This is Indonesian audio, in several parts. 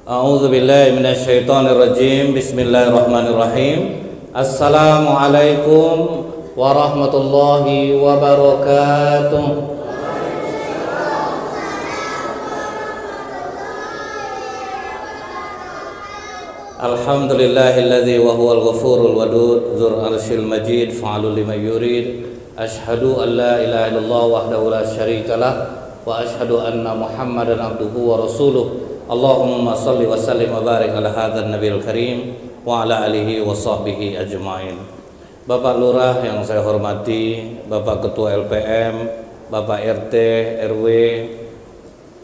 A'udzu billahi minasyaitonir rajim. Bismillahirrahmanirrahim. Assalamualaikum warahmatullahi wabarakatuh. Alhamdulillahilladzi wa huwal ghafurul wadud dzul arsyil majid fa'alul liman yurid. Asyhadu an la ilaha illallah wahdahu la syarikalah wa asyhadu anna Muhammadan abduhu wa rasuluh. Allahumma salli wa sallim wa barik ala hadzal nabiyil karim wa ala alihi wa sahbihi ajmain. Bapak Lurah yang saya hormati, Bapak Ketua LPM, Bapak RT, RW,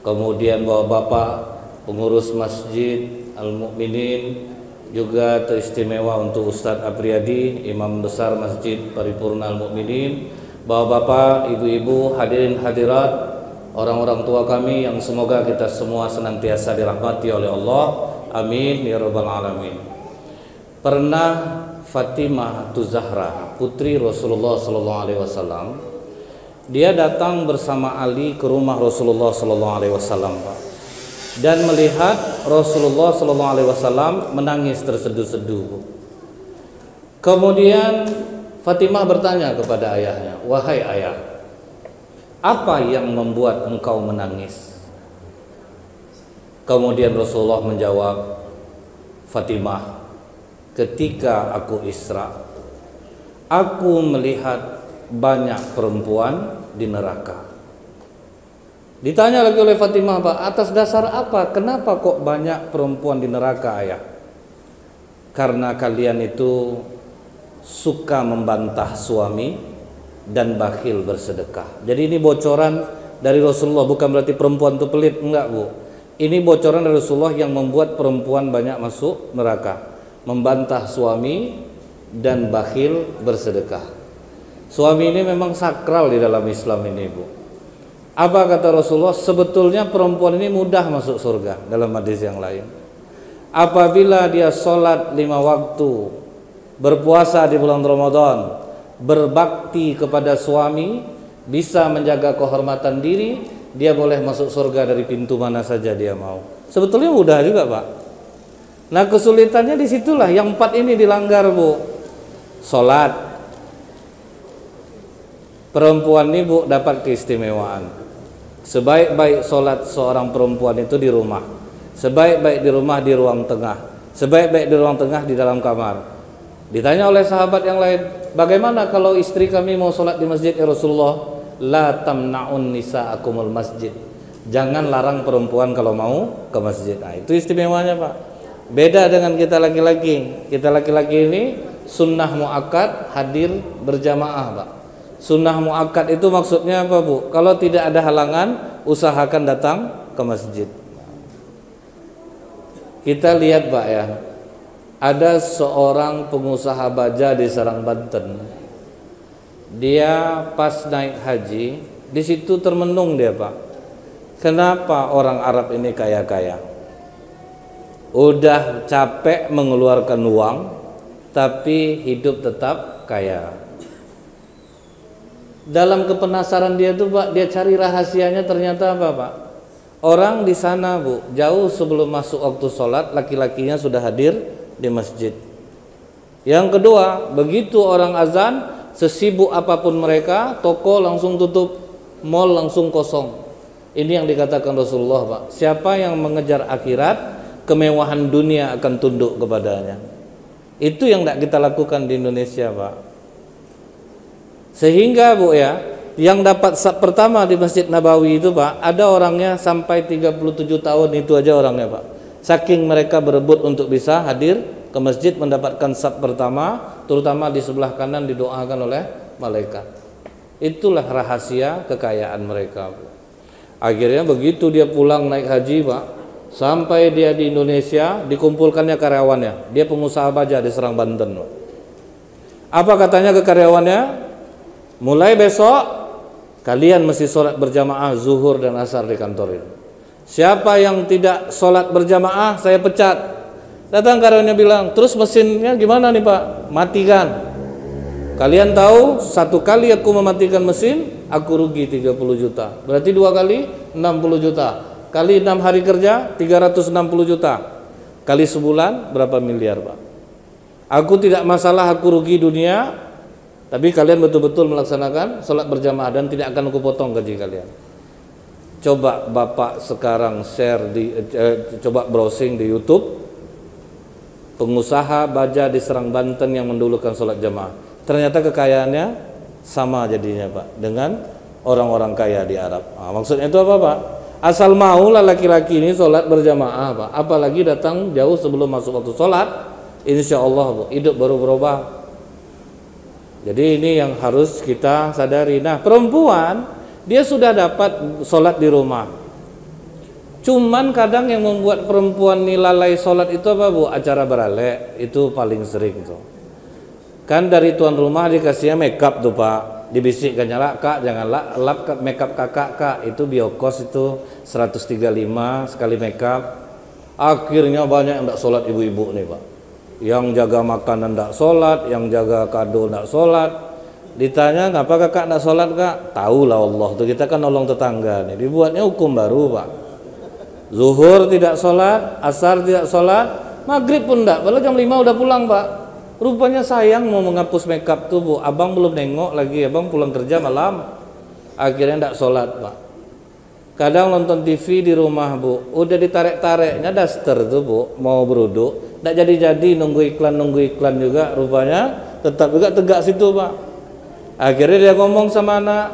kemudian Bapak pengurus Masjid Al-Mukminin, juga teristimewa untuk Ustadz Apriyadi, Imam Besar Masjid Paripurna Al-Mukminin, Bapak-bapak, ibu-ibu, hadirin hadirat, orang-orang tua kami yang semoga kita semua senantiasa dirahmati oleh Allah. Amin ya rabbal alamin. Pernah Fatimah Zahra, putri Rasulullah sallallahu alaihi wasallam, dia datang bersama Ali ke rumah Rasulullah sallallahu alaihi wasallam, Pak, dan melihat Rasulullah sallallahu alaihi wasallam menangis terseduh-seduh. Kemudian Fatimah bertanya kepada ayahnya, "Wahai ayah, apa yang membuat engkau menangis?" Kemudian Rasulullah menjawab, "Fatimah, ketika aku Isra, aku melihat banyak perempuan di neraka." Ditanya lagi oleh Fatimah, "Pak, atas dasar apa? Kenapa kok banyak perempuan di neraka, ayah?" "Karena kalian itu suka membantah suami dan bakhil bersedekah." Jadi ini bocoran dari Rasulullah, bukan berarti perempuan itu pelit, enggak, Bu. Ini bocoran dari Rasulullah yang membuat perempuan banyak masuk neraka. Membantah suami dan bakhil bersedekah. Suami ini memang sakral di dalam Islam ini, Bu. Apa kata Rasulullah? Sebetulnya perempuan ini mudah masuk surga dalam hadis yang lain. Apabila dia sholat 5 waktu, berpuasa di bulan Ramadan, berbakti kepada suami, bisa menjaga kehormatan diri, dia boleh masuk surga dari pintu mana saja dia mau. Sebetulnya mudah juga, Pak. Nah, kesulitannya disitulah, yang 4 ini dilanggar, Bu. Sholat, perempuan ini, Bu, dapat keistimewaan. Sebaik-baik sholat seorang perempuan itu di rumah, sebaik-baik di rumah di ruang tengah, sebaik-baik di ruang tengah di dalam kamar. Ditanya oleh sahabat yang lain, "Bagaimana kalau istri kami mau sholat di masjid ya Rasulullah?" "La tamna'un nisa'akumul masjid." Jangan larang perempuan kalau mau ke masjid. Nah, itu istimewanya, Pak. Beda dengan kita laki-laki. Kita laki-laki ini sunnah muakkad hadir berjamaah, Pak. Sunnah muakkad itu maksudnya apa, Bu? Kalau tidak ada halangan, usahakan datang ke masjid. Kita lihat, Pak, ya. Ada seorang pengusaha baja di Serang, Banten. Dia pas naik haji, di situ termenung dia, Pak. Kenapa orang Arab ini kaya-kaya? Udah capek mengeluarkan uang, tapi hidup tetap kaya. Dalam kepenasaran dia tuh, Pak, dia cari rahasianya, ternyata apa, Pak? Orang di sana, Bu, jauh sebelum masuk waktu sholat, laki-lakinya sudah hadir di masjid. Yang kedua, begitu orang azan, sesibuk apapun mereka, toko langsung tutup, mall langsung kosong. Ini yang dikatakan Rasulullah, Pak. Siapa yang mengejar akhirat, kemewahan dunia akan tunduk kepadanya. Itu yang tidak kita lakukan di Indonesia, Pak. Sehingga, Bu, ya, yang dapat saf pertama di Masjid Nabawi itu, Pak, ada orangnya sampai 37 tahun itu aja orangnya, Pak. Saking mereka berebut untuk bisa hadir ke masjid mendapatkan saf pertama, terutama di sebelah kanan didoakan oleh malaikat. Itulah rahasia kekayaan mereka, Bu. Akhirnya begitu dia pulang naik haji, Pak, sampai dia di Indonesia, dikumpulkannya karyawannya. Dia pengusaha baja di Serang, Banten, Pak. Apa katanya ke karyawannya? "Mulai besok kalian mesti sholat berjamaah zuhur dan asar di kantor ini. Siapa yang tidak sholat berjamaah, saya pecat." Datang karyawannya bilang, "Terus mesinnya gimana nih, Pak?" "Matikan." "Kalian tahu, 1 kali aku mematikan mesin, aku rugi 30 juta. Berarti 2 kali 60 juta. Kali 6 hari kerja 360 juta. Kali sebulan berapa miliar, Pak? Aku tidak masalah aku rugi dunia, tapi kalian betul-betul melaksanakan sholat berjamaah dan tidak akan aku potong gaji kalian. Coba Bapak sekarang share coba browsing di YouTube pengusaha baja di Serang Banten yang mendulukan sholat jamaah. Ternyata kekayaannya sama jadinya, Pak, dengan orang-orang kaya di Arab. Maksudnya itu apa, Pak? Asal maulah laki-laki ini sholat berjamaah, Pak. Apalagi datang jauh sebelum masuk waktu sholat, insya Allah, Pak, hidup baru berubah. Jadi ini yang harus kita sadari. Nah, perempuan dia sudah dapat sholat di rumah. Cuman kadang yang membuat perempuan ini lalai sholat itu apa, Bu? Acara beralek itu paling sering tuh. Kan dari tuan rumah dikasihnya makeup tuh, Pak. Dibisikkannya, lah Kak jangan lap makeup kakak Kak, itu biokos itu 135 sekali makeup. Akhirnya banyak yang tidak sholat ibu-ibu nih, Pak. Yang jaga makanan tidak sholat, yang jaga kado tidak sholat. Ditanya ngapa kakak tidak sholat, Kak? Tahu lah Allah tuh, kita kan nolong tetangga nih. Dibuatnya hukum baru, Pak. Zuhur tidak sholat, asar tidak sholat, maghrib pun tidak. Padahal jam 5 udah pulang, Pak. Rupanya sayang mau menghapus makeup tuh, Bu. Abang belum nengok lagi, abang pulang kerja malam. Akhirnya tidak sholat, Pak. Kadang nonton TV di rumah, Bu, udah ditarik-tariknya daster tuh, Bu, mau beruduk, tidak jadi-jadi, nunggu iklan juga. Rupanya tetap juga tegak situ, Pak. Akhirnya dia ngomong sama anak,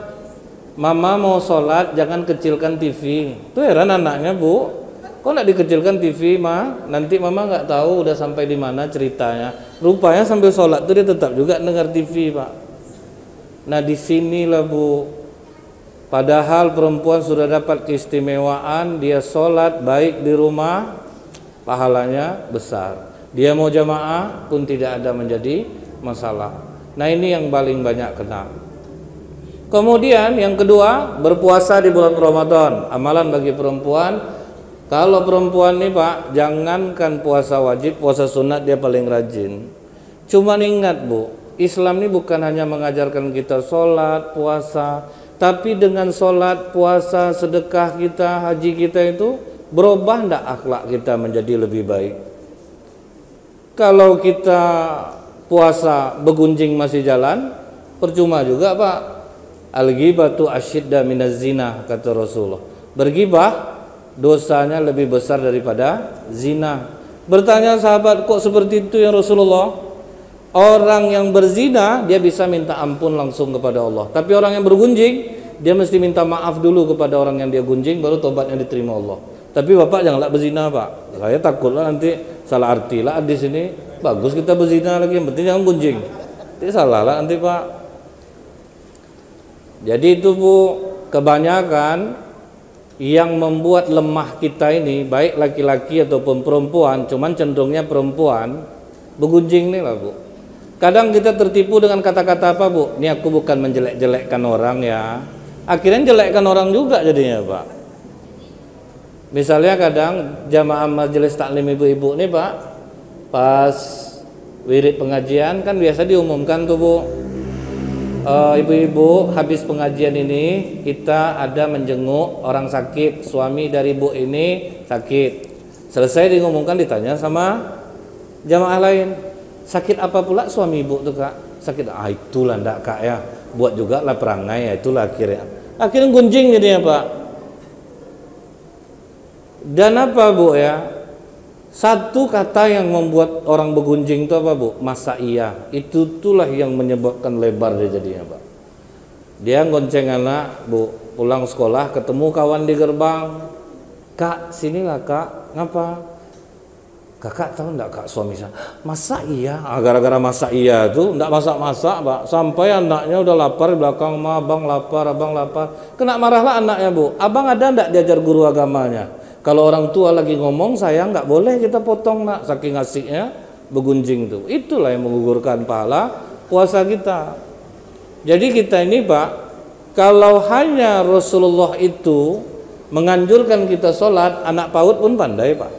Mama mau sholat jangan kecilkan TV. Tuh heran anaknya, Bu, kok nggak dikecilkan TV, Ma? Nanti Mama nggak tahu udah sampai di mana ceritanya. Rupanya sambil sholat tuh dia tetap juga dengar TV, Pak. Nah disinilah, Bu, padahal perempuan sudah dapat keistimewaan, dia sholat baik di rumah, pahalanya besar. Dia mau jamaah pun tidak ada menjadi masalah. Nah ini yang paling banyak kena. Kemudian yang kedua, berpuasa di bulan Ramadan. Amalan bagi perempuan. Kalau perempuan nih, Pak, jangankan puasa wajib, puasa sunat dia paling rajin. Cuman ingat, Bu, Islam ini bukan hanya mengajarkan kita sholat, puasa, tapi dengan sholat, puasa, sedekah kita, haji kita itu berubah enggak akhlak kita menjadi lebih baik? Kalau kita puasa begunjing masih jalan, percuma juga, Pak. Al-ghibatu asyidda minaz zina, kata Rasulullah. Bergibah dosanya lebih besar daripada zina. Bertanya sahabat, kok seperti itu ya Rasulullah? Orang yang berzina dia bisa minta ampun langsung kepada Allah, tapi orang yang bergunjing dia mesti minta maaf dulu kepada orang yang dia gunjing, baru tobatnya diterima Allah. Tapi Bapak janganlah berzina, Pak. Saya takutlah nanti salah arti lah di sini. Bagus kita berzina lagi, yang penting jangan gunjing. Itu salah lah nanti, Pak. Jadi itu, Bu, kebanyakan yang membuat lemah kita ini, baik laki-laki ataupun perempuan, cuman cenderungnya perempuan, begunjing nih lah, Bu. Kadang kita tertipu dengan kata-kata apa, Bu? Ini aku bukan menjelek-jelekkan orang ya. Akhirnya jelekkan orang juga jadinya, Pak. Misalnya kadang jamaah majelis taklim ibu-ibu nih, Pak, pas wirid pengajian kan biasa diumumkan tuh, Bu. Ibu-ibu habis pengajian ini kita ada menjenguk orang sakit, suami dari ibu ini sakit. Selesai diumumkan ditanya sama jamaah lain, sakit apa pula suami ibu tuh, Kak? Sakit, itulah ndak, Kak, ya, buat juga lah perangai ya, itulah akhirnya gunjing jadinya, Pak. Dan apa, Bu, ya, satu kata yang membuat orang begunjing itu apa, Bu? Masa iya. Itulah yang menyebabkan lebar dia jadinya, Pak. Dia gonceng anak, Bu, pulang sekolah ketemu kawan di gerbang. Kak, sinilah, Kak. Ngapa? Kakak tahu enggak, Kak, suami saya? Masa iya? Gara-gara masa iya tuh enggak masak-masak, Pak. Sampai anaknya udah lapar di belakang, abang lapar, abang lapar. Kena marahlah anaknya, Bu. Abang ada enggak diajar guru agamanya? Kalau orang tua lagi ngomong, saya nggak boleh kita potong, nak, saking asiknya begunjing tuh. Itulah yang menggugurkan pahala puasa kita. Jadi kita ini, Pak, kalau hanya Rasulullah itu menganjurkan kita sholat, anak PAUD pun pandai, Pak.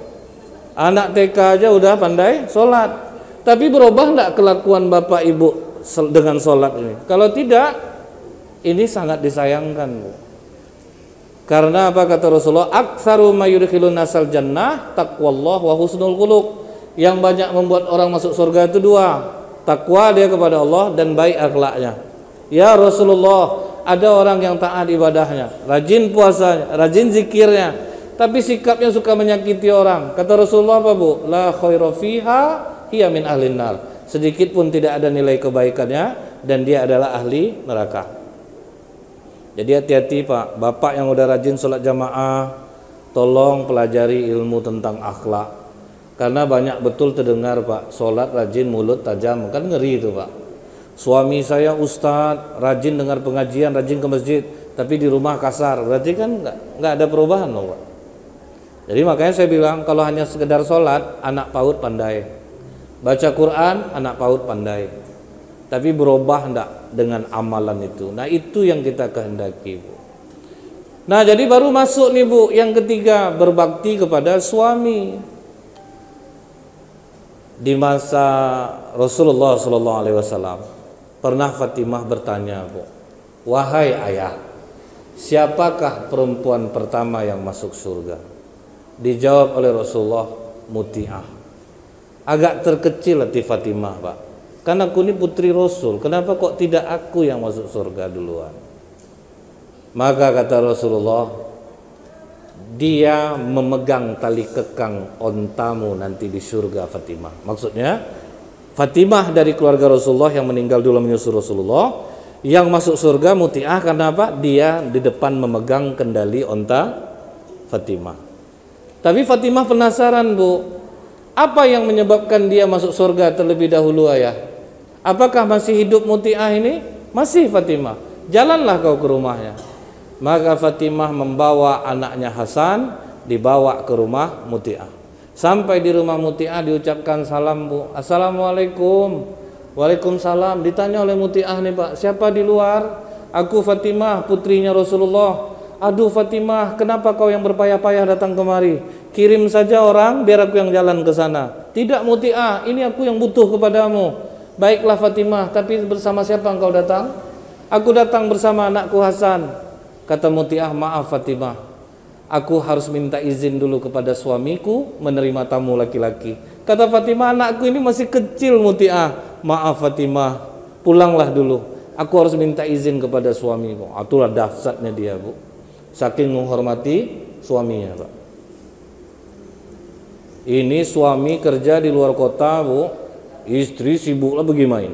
Anak TK aja udah pandai sholat. Tapi berubah nggak kelakuan bapak ibu dengan sholat ini? Kalau tidak, ini sangat disayangkan, Bu. Karena apa kata Rasulullah? Aktsaru ma yudkhilun nasal jannah taqwallah wa husnul khuluq. Yang banyak membuat orang masuk surga itu dua. Takwa dia kepada Allah dan baik akhlaknya. Ya Rasulullah, ada orang yang taat ibadahnya, rajin puasanya, rajin zikirnya, tapi sikapnya suka menyakiti orang. Kata Rasulullah apa, Bu? La khaira fiha hiya min ahlin nar. Sedikit pun tidak ada nilai kebaikannya dan dia adalah ahli neraka. Jadi hati-hati Pak, Bapak yang udah rajin sholat jamaah, tolong pelajari ilmu tentang akhlak. Karena banyak betul terdengar Pak, sholat rajin mulut tajam, kan ngeri itu Pak. Suami saya ustadz, rajin dengar pengajian, rajin ke masjid, tapi di rumah kasar, berarti kan nggak ada perubahan loh Pak. Jadi makanya saya bilang kalau hanya sekedar sholat, anak PAUD pandai, baca Quran, anak PAUD pandai. Tapi berubah enggak dengan amalan itu. Nah itu yang kita kehendaki Bu. Nah jadi baru masuk nih Bu, yang ketiga, berbakti kepada suami. Di masa Rasulullah SAW pernah Fatimah bertanya Bu, wahai ayah, siapakah perempuan pertama yang masuk surga? Dijawab oleh Rasulullah, Muti'ah. Agak terkecil hati Fatimah Pak, karena aku ini putri Rasul, kenapa kok tidak aku yang masuk surga duluan? Maka kata Rasulullah, dia memegang tali kekang ontamu nanti di surga Fatimah. Maksudnya Fatimah dari keluarga Rasulullah yang meninggal dulu menyusul Rasulullah, yang masuk surga Muti'ah karena apa? Dia di depan memegang kendali onta Fatimah. Tapi Fatimah penasaran Bu, apa yang menyebabkan dia masuk surga terlebih dahulu ayah? Apakah masih hidup Muti'ah ini? Masih Fatimah. Jalanlah kau ke rumahnya. Maka Fatimah membawa anaknya Hasan, dibawa ke rumah Muti'ah. Sampai di rumah Muti'ah diucapkan salam Bu. Assalamualaikum. Waalaikumsalam. Ditanya oleh Muti'ah nih Pak, siapa di luar? Aku Fatimah, putrinya Rasulullah. Aduh Fatimah, kenapa kau yang berpayah-payah datang kemari? Kirim saja orang biar aku yang jalan ke sana. Tidak Muti'ah, ini aku yang butuh kepadamu. Baiklah Fatimah, tapi bersama siapa engkau datang? Aku datang bersama anakku Hasan. Kata Muti'ah, maaf Fatimah, aku harus minta izin dulu kepada suamiku menerima tamu laki-laki. Kata Fatimah, anakku ini masih kecil Muti'ah. Maaf Fatimah, pulanglah dulu. Aku harus minta izin kepada suamiku. Itulah dahsyatnya dia Bu, saking menghormati suaminya Pak. Ini suami kerja di luar kota Bu, istri sibuklah pergi main.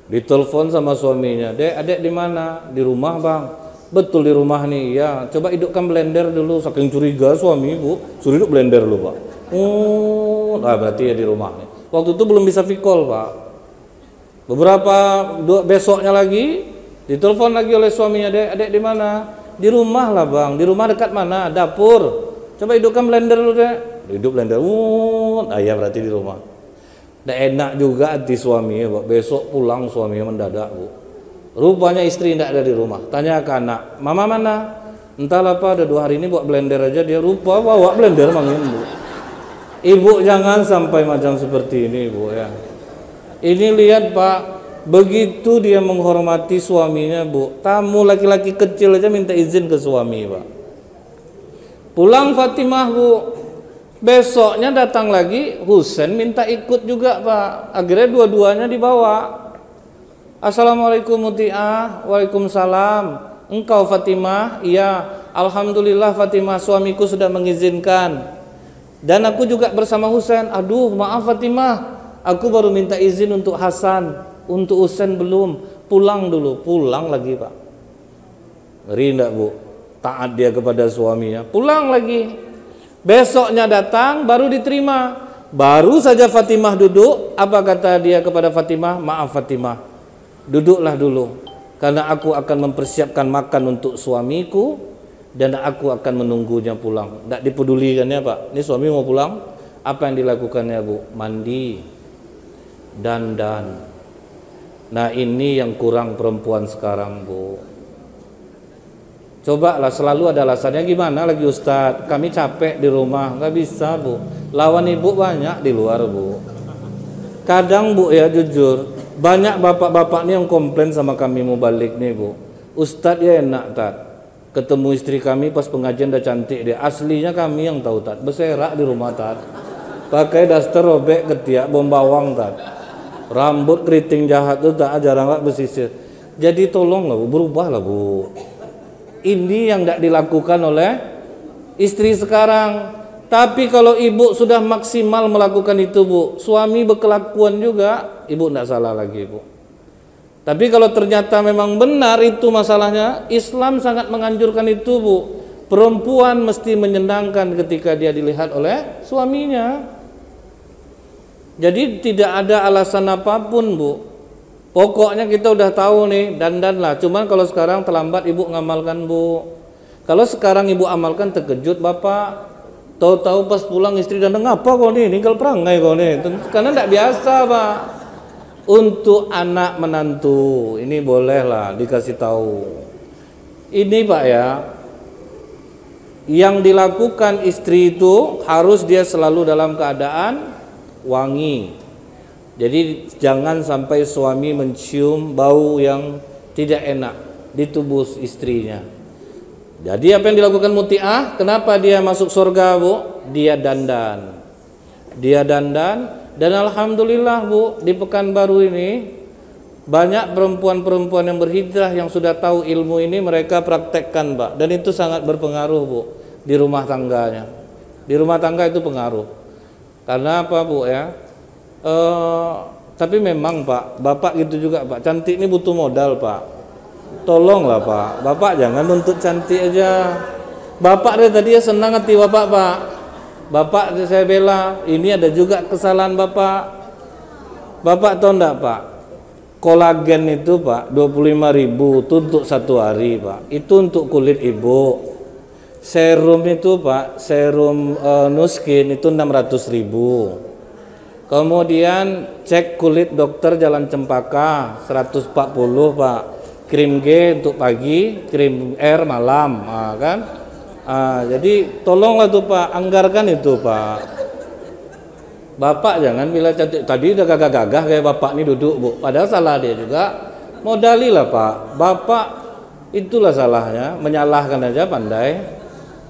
Ditelepon sama suaminya, Dek, adek di mana? Di rumah Bang. Betul di rumah nih, ya. Coba hidupkan blender dulu. Saking curiga suami Bu, suruh hidup blender dulu Pak. Nah berarti ya di rumah nih. Waktu itu belum bisa vicall Pak. Beberapa besoknya lagi ditelepon lagi oleh suaminya, Dek, adek di mana? Di rumah lah Bang. Di rumah dekat mana? Dapur. Coba hidupkan blender dulu Dek. Hidup blender. Ya berarti di rumah. Nggak enak juga hati suami Pak. Besok pulang suaminya mendadak Bu. Rupanya istri tidak ada di rumah. Tanya ke anak, mama mana? Entahlah Pak, udah 2 hari ini buat blender aja. Dia lupa bawa blender mangin Bu. Ibu jangan sampai macam seperti ini Bu ya. Ini lihat Pak, begitu dia menghormati suaminya Bu. Tamu laki-laki kecil aja minta izin ke suami Pak. Pulang Fatimah Bu. Besoknya datang lagi Husain minta ikut juga Pak. Akhirnya dua-duanya dibawa. Assalamualaikum Muti'ah. Waalaikumsalam. Engkau Fatimah? Iya. Alhamdulillah Fatimah, suamiku sudah mengizinkan. Dan aku juga bersama Husain. Aduh maaf Fatimah, aku baru minta izin untuk Hasan, untuk Husain belum. Pulang dulu. Pulang lagi Pak. Ngeri enggak Bu? Taat dia kepada suaminya. Pulang lagi. Besoknya datang baru diterima. Baru saja Fatimah duduk, apa kata dia kepada Fatimah? Maaf Fatimah, duduklah dulu, karena aku akan mempersiapkan makan untuk suamiku dan aku akan menunggunya pulang. Tidak dipedulikan ya Pak. Ini suami mau pulang, apa yang dilakukannya Bu? Mandi, dandan. Nah ini yang kurang perempuan sekarang Bu. Coba lah, selalu ada alasannya. Gimana lagi Ustadz, kami capek di rumah. Nggak bisa Bu, lawan ibu banyak di luar Bu. Kadang Bu ya jujur, banyak bapak-bapak nih yang komplain sama kami mau balik nih Bu. Ustadz ya enak Tat, Ketemu istri kami pas pengajian udah cantik dia. Aslinya kami yang tahu tat. Berserak di rumah tat. Pakai daster robek ketiak bom bawang tat. Rambut keriting jahat tuh tak jarang nggak bersisir. Jadi tolonglah Bu, berubahlah Bu. Ini yang tidak dilakukan oleh istri sekarang. Tapi kalau ibu sudah maksimal melakukan itu Bu, suami berkelakuan juga, ibu tidak salah lagi Bu. Tapi kalau ternyata memang benar itu masalahnya, Islam sangat menganjurkan itu Bu. Perempuan mesti menyenangkan ketika dia dilihat oleh suaminya. Jadi tidak ada alasan apapun Bu. Pokoknya kita udah tahu nih, dandan lah. Cuman kalau sekarang terlambat ibu ngamalkan Bu. Kalau sekarang ibu amalkan terkejut bapak. Tahu-tahu pas pulang istri dandan, ngapa kau nih, ninggal perangai kau nih. Karena tidak biasa Pak. Untuk anak menantu ini bolehlah dikasih tahu. Ini Pak ya, yang dilakukan istri itu harus dia selalu dalam keadaan wangi. Jadi jangan sampai suami mencium bau yang tidak enak di tubuh istrinya. Jadi apa yang dilakukan muti'ah? Kenapa dia masuk surga Bu? Dia dandan. Dia dandan dan alhamdulillah Bu, di Pekanbaru ini banyak perempuan-perempuan yang berhijrah yang sudah tahu ilmu ini mereka praktekkan Pak. Dan itu sangat berpengaruh Bu di rumah tangganya. Di rumah tangga itu pengaruh. Karena apa Bu ya? Tapi memang Pak, bapak gitu juga Pak. Cantik ini butuh modal Pak. Tolonglah Pak, bapak jangan nuntut cantik aja. Bapak dari tadi ya senang hati bapak Pak. Bapak saya bela. Ini ada juga kesalahan bapak. Bapak tahu enggak Pak? Kolagen itu Pak 25.000 itu untuk 1 hari Pak. Itu untuk kulit ibu. Serum itu Pak, serum Nuskin itu 600.000. Kemudian cek kulit dokter Jalan Cempaka 140 Pak. Krim G untuk pagi, krim R malam, kan? Jadi tolonglah tuh Pak, anggarkan itu Pak. Bapak jangan bila cantik. Tadi udah gagah-gagah kayak bapak ini duduk Bu. Padahal salah dia juga. Modalilah Pak. Bapak itulah salahnya, menyalahkan aja pandai.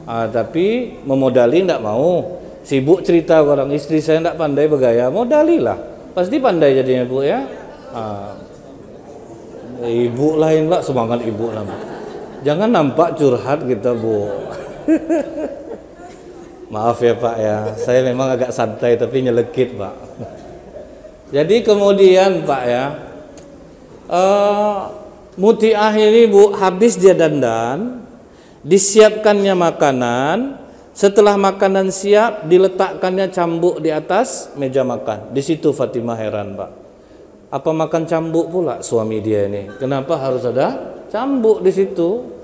Tapi memodali tidak mau. Sibuk cerita orang istri saya tidak pandai bergaya, modalilah. Pasti pandai jadinya Bu ya. Ibu lain lah, semangat ibu lah Bu. Jangan nampak curhat kita Bu. Maaf ya Pak ya, saya memang agak santai tapi nyelekit Pak. Jadi kemudian Pak ya, muti'ah ini Bu, habis dia dandan, disiapkannya makanan. Setelah makanan siap, diletakkannya cambuk di atas meja makan. Di situ Fatimah heran Pak. Apa makan cambuk pula suami dia ini? Kenapa harus ada cambuk di situ?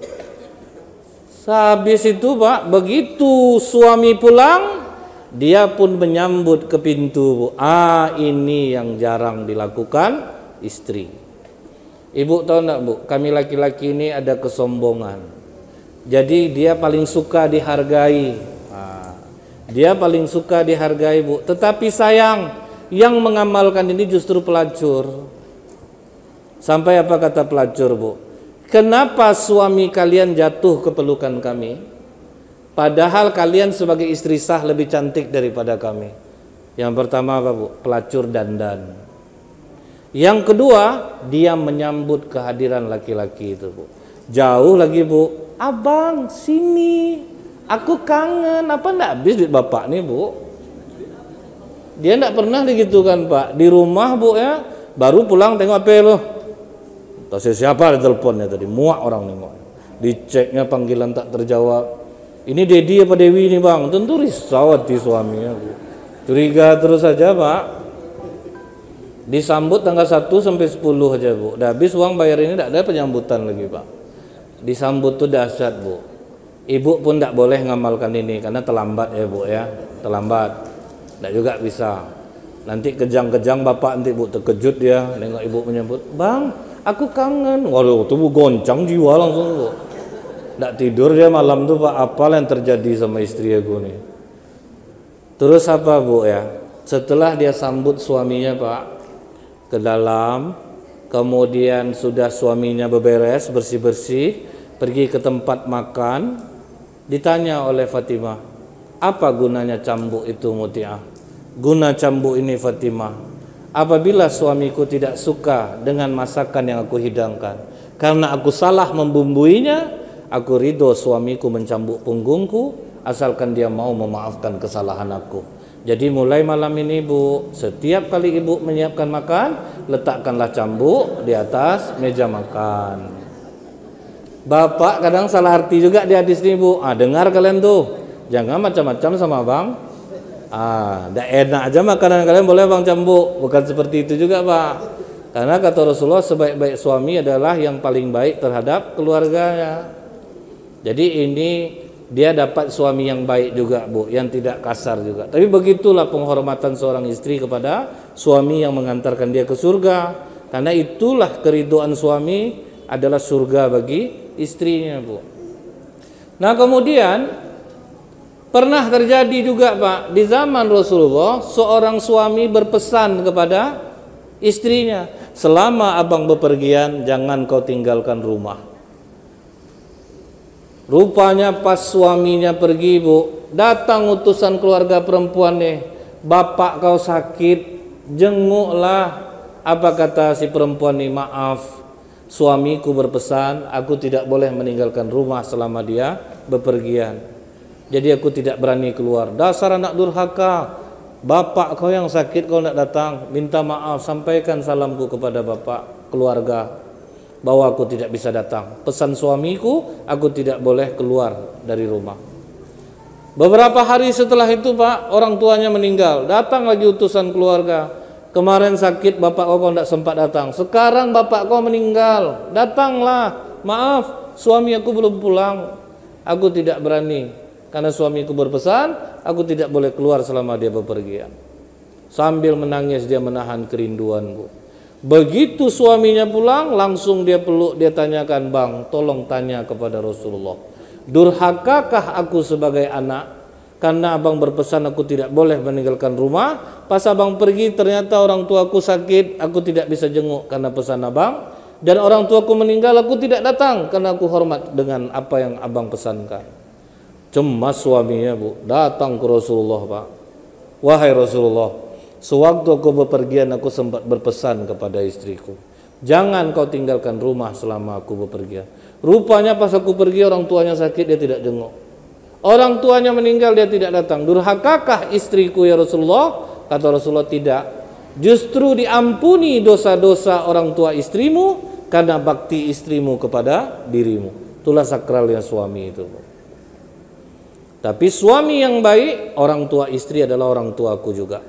Habis itu Pak, begitu suami pulang, dia pun menyambut ke pintu. Ini yang jarang dilakukan istri. Ibu tahu enggak Bu, kami laki-laki ini ada kesombongan. Jadi dia paling suka dihargai. Dia paling suka dihargai Bu. Tetapi sayang, yang mengamalkan ini justru pelacur. Sampai apa kata pelacur Bu? Kenapa suami kalian jatuh ke pelukan kami? Padahal kalian sebagai istri sah lebih cantik daripada kami. Yang pertama apa Bu? Pelacur dandan. Yang kedua, dia menyambut kehadiran laki-laki itu Bu. Jauh lagi Bu, abang sini, aku kangen. Apa enggak habis duit bapak nih Bu? Dia enggak pernah digitukan Pak. Di rumah Bu ya, baru pulang tengok HP lo. Tahu siapa ada teleponnya tadi, muak orang nih muak. Diceknya panggilan tak terjawab. Ini Dedi apa Dewi nih Bang? Tentu risau hati suaminya Bu. Curiga terus saja Pak. Disambut tanggal 1 sampai 10 aja Bu. Udah habis uang bayar ini enggak ada penyambutan lagi Pak. Disambut tuh dahsyat Bu. Ibu pun enggak boleh ngamalkan ini karena terlambat ya Bu ya. Terlambat. Tidak juga bisa. Nanti kejang-kejang bapak nanti Bu terkejut dia nengok ibu menyebut, Bang, aku kangen. Waduh, tuh Bu goncang jiwa langsung Bu. Tidak tidur dia malam tuh Pak. Apa yang terjadi sama istri aku nih? Terus apa Bu ya? Setelah dia sambut suaminya Pak ke dalam, kemudian sudah suaminya beberes bersih-bersih, pergi ke tempat makan, ditanya oleh Fatimah, apa gunanya cambuk itu Muti'ah? Guna cambuk ini Fatimah, apabila suamiku tidak suka dengan masakan yang aku hidangkan, karena aku salah membumbuinya, aku ridho suamiku mencambuk punggungku, asalkan dia mau memaafkan kesalahan aku. Jadi mulai malam ini Bu, setiap kali Ibu menyiapkan makan, letakkanlah cambuk di atas meja makan. Bapak kadang salah arti juga di hadis ini Bu. Dengar kalian tuh, jangan macam-macam sama Bang. Dah enak aja makanan kalian boleh Bang cambuk. Bukan seperti itu juga Pak. Karena kata Rasulullah, sebaik-baik suami adalah yang paling baik terhadap keluarganya. Jadi ini dia dapat suami yang baik juga Bu, yang tidak kasar juga. Tapi begitulah penghormatan seorang istri kepada suami yang mengantarkan dia ke surga. Karena itulah keridhaan suami adalah surga bagi istrinya Bu. Nah kemudian pernah terjadi juga Pak, di zaman Rasulullah seorang suami berpesan kepada istrinya, selama abang bepergian jangan kau tinggalkan rumah. Rupanya pas suaminya pergi Bu, datang utusan keluarga perempuan nih, bapak kau sakit, jenguklah. Apa kata si perempuan nih, maaf, suamiku berpesan aku tidak boleh meninggalkan rumah selama dia bepergian. Jadi aku tidak berani keluar. Dasar anak durhaka, bapak kau yang sakit kau tidak datang, minta maaf, sampaikan salamku kepada bapak keluarga bahwa aku tidak bisa datang. Pesan suamiku, aku tidak boleh keluar dari rumah. Beberapa hari setelah itu Pak, orang tuanya meninggal. Datang lagi utusan keluarga. Kemarin sakit bapak kau tidak sempat datang. Sekarang bapak kau meninggal, datanglah. Maaf, suami aku belum pulang. Aku tidak berani. Karena suamiku berpesan, aku tidak boleh keluar selama dia bepergian. Sambil menangis dia menahan kerinduan Bu. Begitu suaminya pulang, langsung dia peluk, dia tanyakan, Bang, tolong tanya kepada Rasulullah, durhakakah aku sebagai anak karena abang berpesan aku tidak boleh meninggalkan rumah? Pas abang pergi ternyata orang tuaku sakit, aku tidak bisa jenguk karena pesan abang, dan orang tuaku meninggal, aku tidak datang karena aku hormat dengan apa yang abang pesankan. Cemas suaminya Bu, datang ke Rasulullah Pak. Wahai Rasulullah, sewaktu aku bepergian aku sempat berpesan kepada istriku, jangan kau tinggalkan rumah selama aku bepergian. Rupanya pas aku pergi orang tuanya sakit, dia tidak jenguk. Orang tuanya meninggal, dia tidak datang. Durhakakah istriku ya Rasulullah? Kata Rasulullah, tidak. Justru diampuni dosa-dosa orang tua istrimu karena bakti istrimu kepada dirimu. Itulah sakralnya suami itu. Tapi suami yang baik, orang tua istri adalah orang tuaku juga.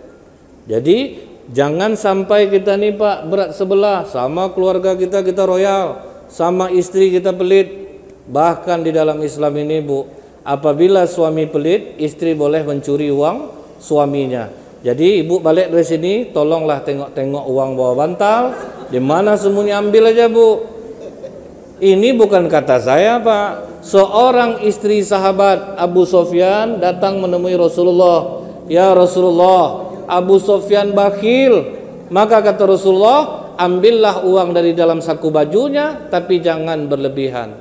Jadi jangan sampai kita nih Pak berat sebelah, sama keluarga kita royal, sama istri kita pelit. Bahkan di dalam Islam ini Bu, apabila suami pelit, istri boleh mencuri uang suaminya. Jadi ibu balik dari sini, tolonglah tengok-tengok uang bawah bantal, di mana sembunyi ambil aja Bu. Ini bukan kata saya Pak. Seorang istri sahabat Abu Sofyan datang menemui Rasulullah. Ya Rasulullah, Abu Sofyan bakhil. Maka kata Rasulullah, ambillah uang dari dalam saku bajunya, tapi jangan berlebihan.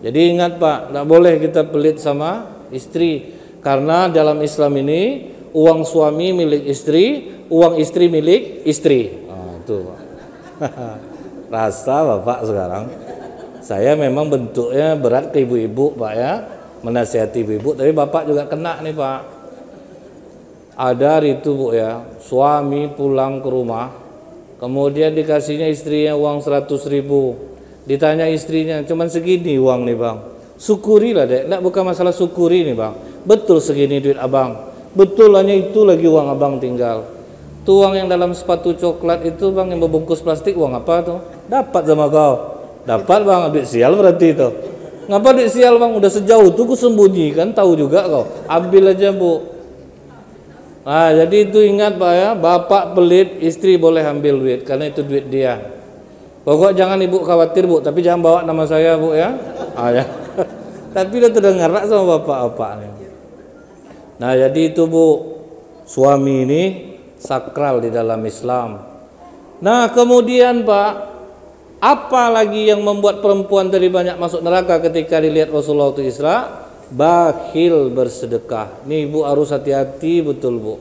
Jadi ingat Pak, tidak boleh kita pelit sama istri. Karena dalam Islam ini, uang suami milik istri, uang istri milik istri. Itu Pak. Rasa Bapak sekarang. Saya memang bentuknya berat ke ibu-ibu Pak ya, menasihati ibu-ibu, tapi Bapak juga kena nih Pak. Ada hari itu Bu ya, suami pulang ke rumah, kemudian dikasihnya istrinya uang 100.000. Ditanya istrinya, cuman segini uang nih Bang. Syukurilah dek, enggak, bukan masalah syukuri nih Bang. Betul segini duit abang, betul hanya itu lagi uang abang tinggal. Tuh uang yang dalam sepatu coklat itu Bang, yang berbungkus plastik, uang apa tuh? Dapat sama kau. Dapat Bang, duit sial berarti itu. Ngapa duit sial Bang? Udah sejauh itu ku sembunyikan, tahu juga kau. Ambil aja Bu. Nah, jadi itu ingat Pak ya, bapak pelit, istri boleh ambil duit karena itu duit dia. Pokok jangan ibu khawatir Bu, tapi jangan bawa nama saya Bu ya. Ya. Tapi udah terdengar sama bapak-bapak. Nah, jadi itu Bu, suami ini sakral di dalam Islam. Nah, kemudian Pak, Apalagi yang membuat perempuan tadi banyak masuk neraka ketika dilihat Rasulullah itu Isra? Bakhil bersedekah. Nih ibu harus hati-hati betul bu,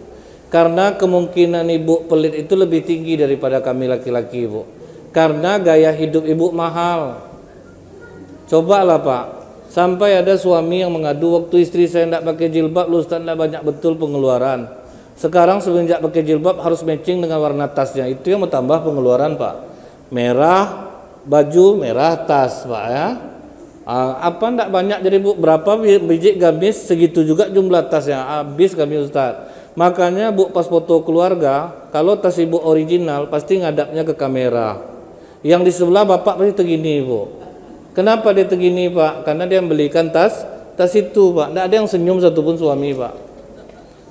karena kemungkinan ibu pelit itu lebih tinggi daripada kami laki-laki bu, karena gaya hidup ibu mahal. Cobalah pak, sampai ada suami yang mengadu, waktu istri saya tidak pakai jilbab, lu Ustaz tidak banyak betul pengeluaran. Sekarang semenjak pakai jilbab harus matching dengan warna tasnya, itu yang bertambah pengeluaran pak. Merah baju, merah tas pak ya. Apa ndak banyak jadi bu, berapa biji gamis segitu juga jumlah tas yang habis kami Ustaz. Makanya bu pas foto keluarga, kalau tas ibu original pasti ngadapnya ke kamera, yang di sebelah bapak pasti tegini bu. Kenapa dia tegini pak? Karena dia membelikan tas itu pak. Ndak ada yang senyum satupun suami pak.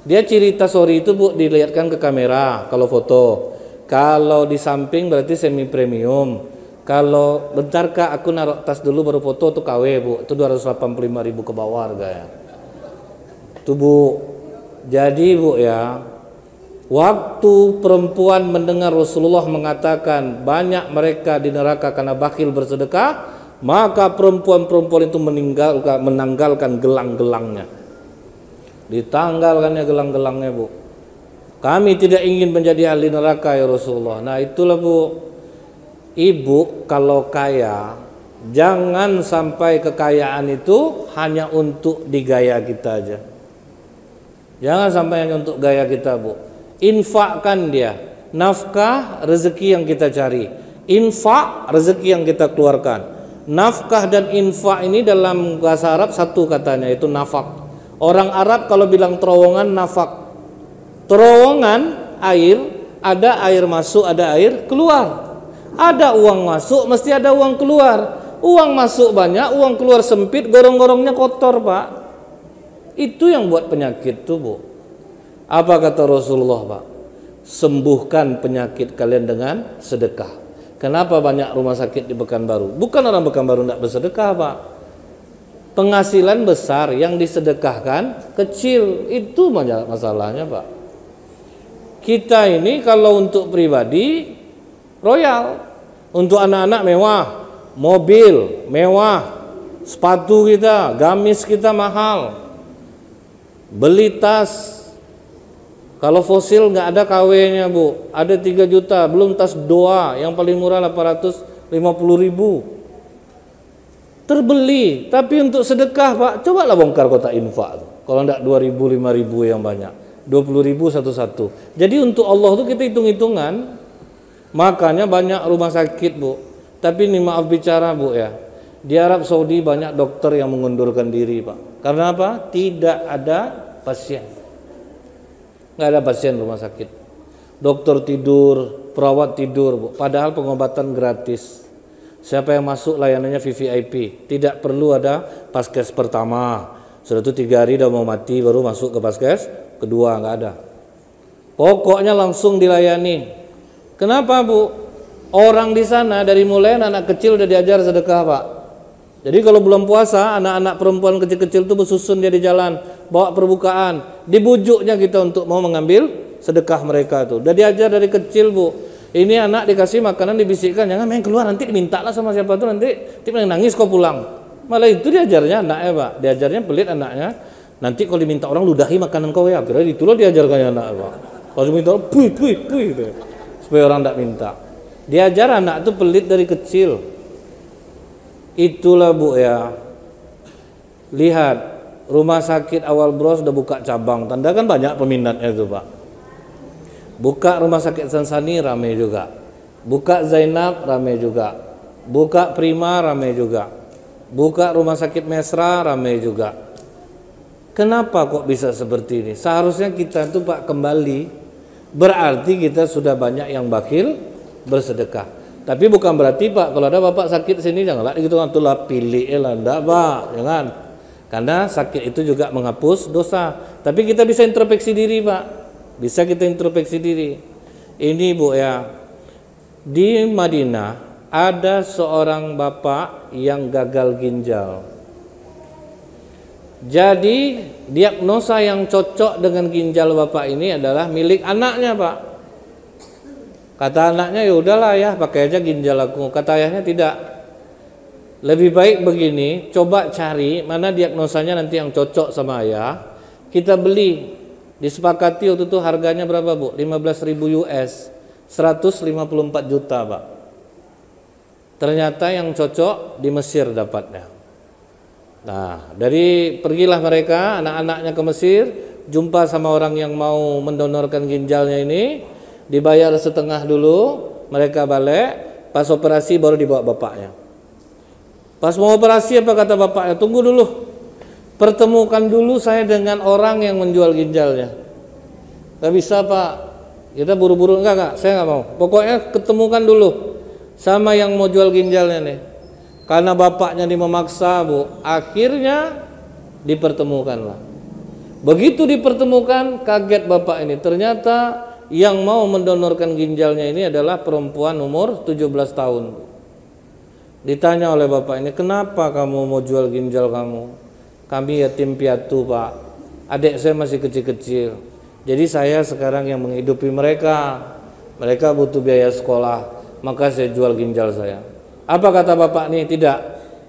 Dia ciri tas ori itu bu dilihatkan ke kamera kalau foto. Kalau di samping berarti semi premium. Kalau bentar kak aku naruh tas dulu baru foto tuh KW bu, itu 285.000 ke bawah harganya. Tuh bu. Jadi bu ya, waktu perempuan mendengar Rasulullah mengatakan banyak mereka di neraka karena bakhil bersedekah, maka perempuan-perempuan itu menanggalkan gelang-gelangnya. Ditanggalkannya gelang-gelangnya bu. Kami tidak ingin menjadi ahli neraka ya Rasulullah. Nah itulah bu. Ibu kalau kaya, jangan sampai kekayaan itu hanya untuk digaya kita aja. Jangan sampai hanya untuk gaya kita bu. Infakkan dia, nafkah rezeki yang kita cari, infak rezeki yang kita keluarkan. Nafkah dan infak ini dalam bahasa Arab satu katanya, itu nafak. Orang Arab kalau bilang terowongan nafak. Terowongan air, ada air masuk, ada air keluar. Ada uang masuk, mesti ada uang keluar. Uang masuk banyak, uang keluar sempit, gorong-gorongnya kotor pak. Itu yang buat penyakit tuh bu. Apa kata Rasulullah pak? Sembuhkan penyakit kalian dengan sedekah. Kenapa banyak rumah sakit di Pekanbaru? Bukan orang Pekanbaru tidak bersedekah pak. Penghasilan besar yang disedekahkan kecil, itu masalahnya pak. Kita ini kalau untuk pribadi royal, untuk anak-anak mewah, mobil mewah, sepatu kita, gamis kita mahal, beli tas. Kalau fosil nggak ada KW-nya bu, ada 3 juta, belum tas doa yang paling murah 850.000. Terbeli, tapi untuk sedekah pak, cobalah bongkar kotak infak. Kalau enggak 2.000, 5.000 yang banyak, 20.000 satu-satu. Jadi untuk Allah tuh kita hitung-hitungan. Makanya banyak rumah sakit bu. Tapi ini maaf bicara bu ya, di Arab Saudi banyak dokter yang mengundurkan diri pak. Karena apa? Tidak ada pasien. Nggak ada pasien rumah sakit. Dokter tidur, perawat tidur bu. Padahal pengobatan gratis. Siapa yang masuk layanannya VVIP. Tidak perlu ada paskes pertama. Sudah itu 3 hari udah mau mati baru masuk ke paskes kedua, nggak ada. Pokoknya langsung dilayani. Kenapa bu? Orang di sana dari mulai anak kecil udah diajar sedekah pak. Jadi kalau bulan puasa anak-anak perempuan kecil-kecil itu bersusun dia di jalan, bawa perbukaan, dibujuknya kita untuk mau mengambil sedekah mereka tuh. Udah diajar dari kecil bu. Ini anak dikasih makanan dibisikkan, jangan main keluar nanti diminta lah sama siapa tuh nanti nangis kau pulang. Malah itu diajarnya anaknya pak. Diajarnya pelit anaknya. Nanti kalau diminta orang ludahi makanan kau ya. Kira itulah diajarkannya anak pak. Kalau diminta puy gitu. Supaya orang tidak minta. Diajar anak itu pelit dari kecil. Itulah bu ya. Lihat rumah sakit Awal Bros sudah buka cabang. Tanda kan banyak peminatnya itu pak. Buka rumah sakit Sansani ramai juga. Buka Zainab ramai juga. Buka Prima ramai juga. Buka rumah sakit Mesra ramai juga. Kenapa kok bisa seperti ini? Seharusnya kita itu pak kembali. Berarti kita sudah banyak yang bakhil bersedekah. Tapi bukan berarti pak kalau ada bapak sakit sini janganlah gitu kan tulah pilih lah, enggak pak, jangan. Karena sakit itu juga menghapus dosa. Tapi kita bisa introspeksi diri pak, bisa kita introspeksi diri. Ini bu ya, di Madinah ada seorang bapak yang gagal ginjal. Jadi diagnosa yang cocok dengan ginjal bapak ini adalah milik anaknya pak. Kata anaknya, ya udahlah ya, pakai aja ginjal aku. Kata ayahnya, tidak. Lebih baik begini, coba cari mana diagnosanya nanti yang cocok sama ayah. Kita beli, disepakati waktu itu harganya berapa Bu? 15.000 US, 154 juta Pak. Ternyata yang cocok di Mesir dapatnya. Nah, pergilah mereka, anak-anaknya ke Mesir, jumpa sama orang yang mau mendonorkan ginjalnya ini, dibayar setengah dulu, mereka balik, pas operasi baru dibawa bapaknya. Pas mau operasi apa kata bapaknya? Tunggu dulu, pertemukan dulu saya dengan orang yang menjual ginjalnya. Gak bisa Pak, kita buru-buru, enggak, saya nggak mau. Pokoknya ketemukan dulu sama yang mau jual ginjalnya nih. Karena bapaknya memaksa Bu, akhirnya dipertemukanlah. Begitu dipertemukan, kaget bapak ini, ternyata yang mau mendonorkan ginjalnya ini adalah perempuan umur 17 tahun. Ditanya oleh bapak ini, kenapa kamu mau jual ginjal kamu? Kami yatim piatu Pak, adik saya masih kecil-kecil, jadi saya sekarang yang menghidupi mereka. Mereka butuh biaya sekolah, maka saya jual ginjal saya. Apa kata bapak ini? Tidak,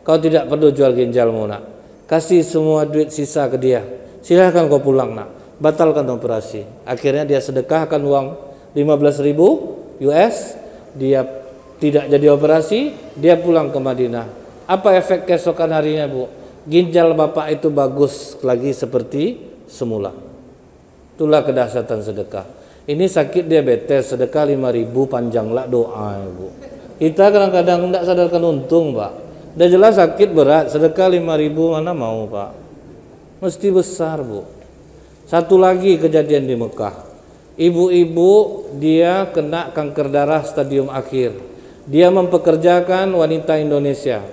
kau tidak perlu jual ginjalmu nak, kasih semua duit sisa ke dia, silahkan kau pulang nak, batalkan operasi. Akhirnya dia sedekahkan uang 15.000 US, dia tidak jadi operasi, dia pulang ke Madinah. Apa efek keesokan harinya Bu? Ginjal bapak itu bagus lagi seperti semula. Itulah kedahsyatan sedekah. Ini sakit diabetes, sedekah 5.000, panjanglah doa Bu. Kita kadang-kadang tidak sadarkan untung Pak. Udah jelas sakit berat, sedekah 5.000 mana mau Pak. Mesti besar Bu. Satu lagi kejadian di Mekah. Ibu-ibu dia kena kanker darah stadium akhir. Dia mempekerjakan wanita Indonesia.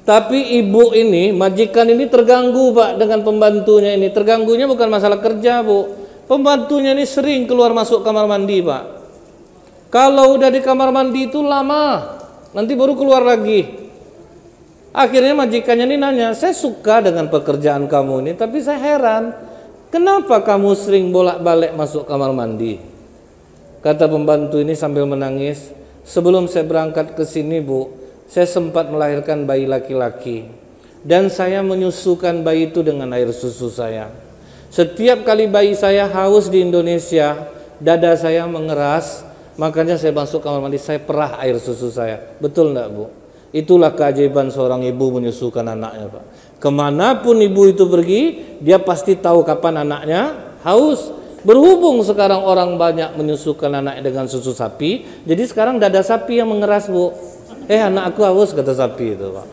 Tapi ibu ini, majikan ini terganggu Pak dengan pembantunya ini. Terganggunya bukan masalah kerja Bu. Pembantunya ini sering keluar masuk kamar mandi Pak. Kalau udah di kamar mandi itu lama, nanti baru keluar lagi. Akhirnya majikannya ini nanya, saya suka dengan pekerjaan kamu ini, tapi saya heran, kenapa kamu sering bolak-balik masuk kamar mandi? Kata pembantu ini sambil menangis, sebelum saya berangkat ke sini Bu, saya sempat melahirkan bayi laki-laki, dan saya menyusukan bayi itu dengan air susu saya. Setiap kali bayi saya haus di Indonesia, dada saya mengeras, makanya saya masuk kamar mandi, saya perah air susu saya. Betul enggak Bu? Itulah keajaiban seorang ibu menyusukan anaknya Pak. Kemanapun ibu itu pergi, dia pasti tahu kapan anaknya haus. Berhubung sekarang orang banyak menyusukan anaknya dengan susu sapi, jadi sekarang dada sapi yang mengeras Bu. Anak aku haus, kata sapi itu Pak.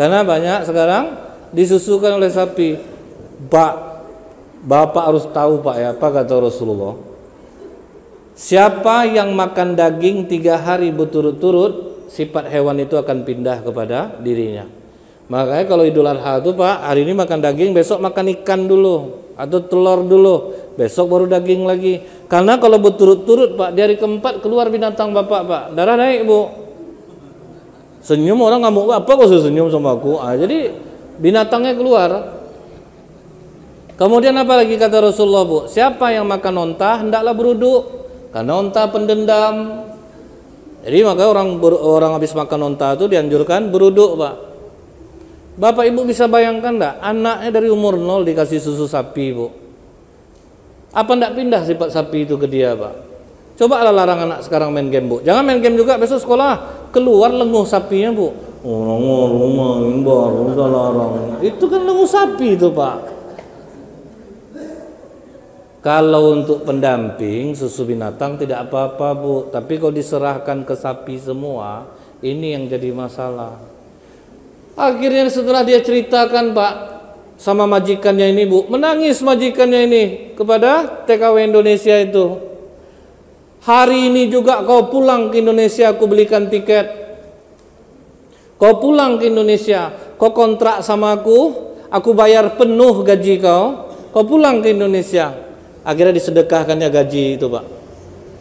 Karena banyak sekarang disusukan oleh sapi. Bapak harus tahu Pak ya, apa kata Rasulullah? Siapa yang makan daging 3 hari berturut-turut, sifat hewan itu akan pindah kepada dirinya. Makanya kalau Idul Adha itu Pak, hari ini makan daging, besok makan ikan dulu atau telur dulu, besok baru daging lagi. Karena kalau berturut-turut Pak, di hari keempat keluar binatang Bapak Pak, darah naik Bu. Senyum orang ngamuk, apa kok senyum sama aku? Jadi binatangnya keluar. Kemudian apa lagi kata Rasulullah Bu? Siapa yang makan onta hendaklah beruduk, karena onta pendendam. Jadi maka orang habis makan onta itu dianjurkan beruduk Pak. Bapak Ibu bisa bayangkan enggak, anaknya dari umur 0 dikasih susu sapi Bu. Apa enggak pindah sifat sapi itu ke dia Pak? Coba larang anak sekarang main game Bu. Jangan main game juga, besok sekolah keluar lenguh sapinya Bu. Orang main baru udah larang. Itu kan lenguh sapi itu Pak. Kalau untuk pendamping susu binatang tidak apa-apa Bu, tapi kalau diserahkan ke sapi semua, ini yang jadi masalah. Akhirnya setelah dia ceritakan Pak sama majikannya ini Bu, menangis majikannya ini kepada TKW Indonesia itu. Hari ini juga kau pulang ke Indonesia, aku belikan tiket. Kau pulang ke Indonesia, kau kontrak sama aku bayar penuh gaji kau pulang ke Indonesia. Akhirnya disedekahkannya gaji itu Pak.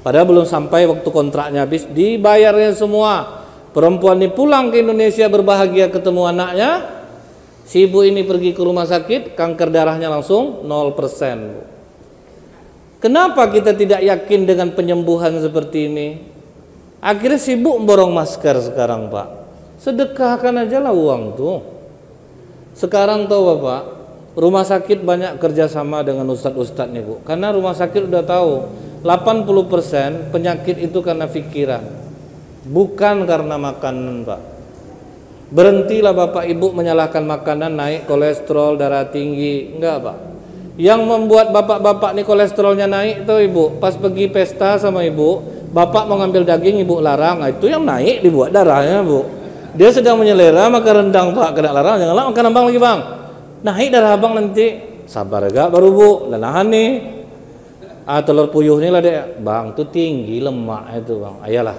Padahal belum sampai waktu kontraknya habis, dibayarnya semua. Perempuan ini pulang ke Indonesia berbahagia ketemu anaknya. Si ibu ini pergi ke rumah sakit, kanker darahnya langsung 0% Bu. Kenapa kita tidak yakin dengan penyembuhan seperti ini? Akhirnya sibuk borong masker sekarang, Pak. Sedekahkan aja lah uang tuh. Sekarang tahu Bapak, rumah sakit banyak kerjasama dengan ustadz-ustadz nih Bu. Karena rumah sakit udah tahu 80% penyakit itu karena pikiran, bukan karena makanan Pak. Berhentilah Bapak Ibu menyalahkan makanan, naik kolesterol, darah tinggi. Enggak Pak. Yang membuat bapak-bapak nih kolesterolnya naik tuh Ibu, pas pergi pesta sama Ibu, Bapak mau ngambil daging, Ibu larang. Nah, itu yang naik dibuat darahnya Bu. Dia sedang menyelera makan rendang Pak, kena larang. Janganlah makan abang lagi Bang, naik darah abang nanti. Sabar gak baru Bu, nahan nih. Telur puyuh nih lah dek Bang, tuh tinggi lemak itu Bang. Ayalah,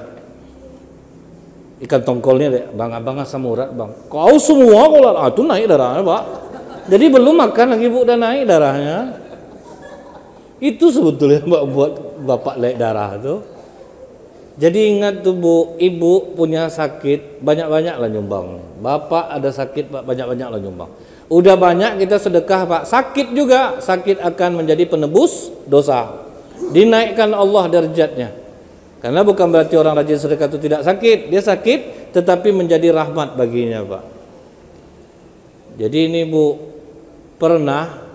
ikan tongkolnya dek Bang, abang asam urat Bang. Kau semua kau larang, tuh naik darahnya Pak. Jadi belum makan lagi Bu, udah naik darahnya. Itu sebetulnya Mbak buat Bapak naik darah tuh. Jadi ingat tuh Bu, Ibu punya sakit, banyak-banyaklah nyumbang. Bapak ada sakit Pak, banyak-banyaklah nyumbang. Udah banyak kita sedekah Pak. Sakit juga, sakit akan menjadi penebus dosa. Dinaikkan Allah derajatnya. Karena bukan berarti orang rajin sedekah itu tidak sakit. Dia sakit tetapi menjadi rahmat baginya Pak. Jadi ini Bu, pernah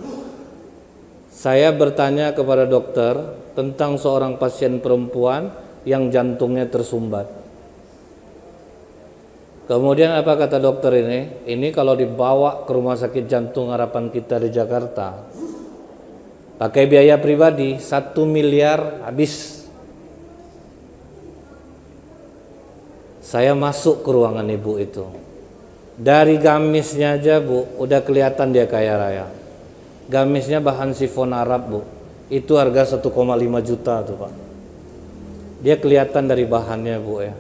saya bertanya kepada dokter tentang seorang pasien perempuan yang jantungnya tersumbat. Kemudian apa kata dokter ini? Ini kalau dibawa ke rumah sakit jantung harapan kita di Jakarta, pakai biaya pribadi 1 miliar habis. Saya masuk ke ruangan ibu itu. Dari gamisnya aja Bu, udah kelihatan dia kaya raya. Gamisnya bahan sifon Arab Bu. Itu harga 1,5 juta tuh Pak. Dia kelihatan dari bahannya Bu ya.